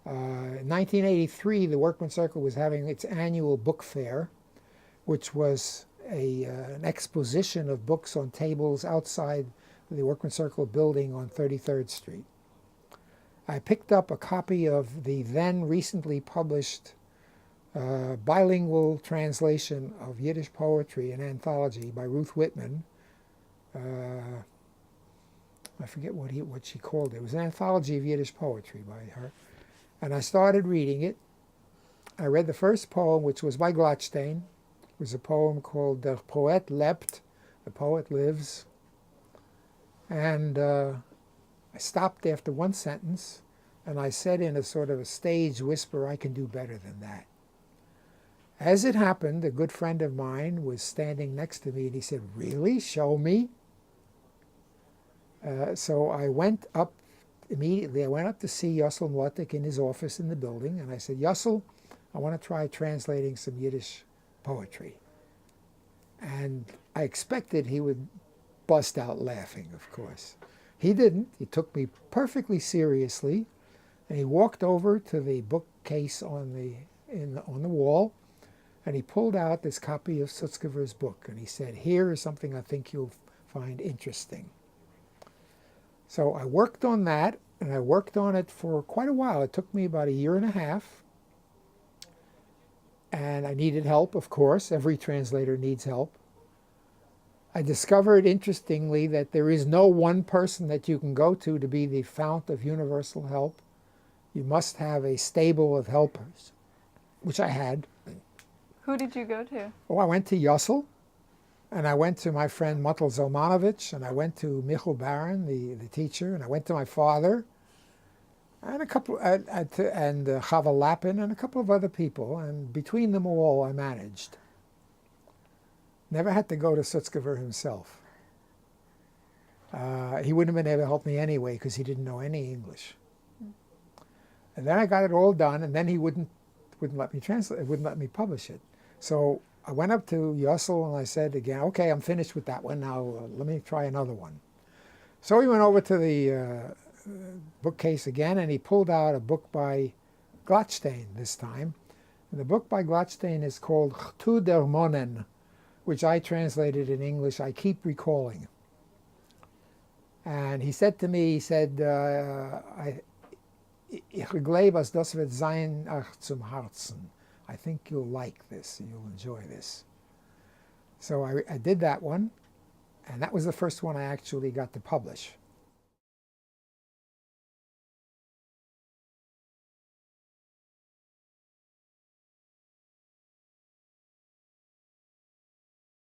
In 1983, the Workman Circle was having its annual book fair, which was an exposition of books on tables outside the Workman Circle building on 33rd Street. I picked up a copy of the then recently published bilingual translation of Yiddish poetry, an anthology by Ruth Whitman. I forget what she called it. It was an anthology of Yiddish poetry by her. And I started reading it. I read the first poem, which was by Gladstein. It was a poem called Der Poet lebt, the poet lives. And I stopped after one sentence, and I said in a sort of a stage whisper, I can do better than that. As it happened, a good friend of mine was standing next to me, and he said, really? Show me? So I went up immediately. I went up to see Yossel Mlotek in his office in the building, and I said, Yossel, I want to try translating some Yiddish poetry. And I expected he would bust out laughing, of course. He didn't. He took me perfectly seriously, and he walked over to the bookcase on the wall, and he pulled out this copy of Sutzkever's book, and he said, here is something I think you'll find interesting. So I worked on that, and I worked on it for quite a while. It took me about a year and a half, and I needed help, of course. Every translator needs help. I discovered, interestingly, that there is no one person that you can go to be the fount of universal help. You must have a stable of helpers, which I had. Who did you go to? Oh, I went to Yossel, and I went to my friend Mottel Zalmanovich, and I went to Michal Baron, the teacher, and I went to my father, and Chava Lapin, and a couple of other people, and between them all, I managed. Never had to go to Sutzkever himself. He wouldn't have been able to help me anyway because he didn't know any English. And then I got it all done, and then he wouldn't let me translate. Wouldn't let me publish it. So I went up to Yossel and I said again, okay, I'm finished with that one now. Let me try another one. So he went over to the bookcase again, and he pulled out a book by Gladstein this time. And the book by Gladstein is called Chtu der Monen, which I translated in English. I keep recalling. And he said to me, he said, Ich glaube, das wird sein zum Herzen. I think you'll like this, you'll enjoy this. So I did that one, and that was the first one I actually got to publish.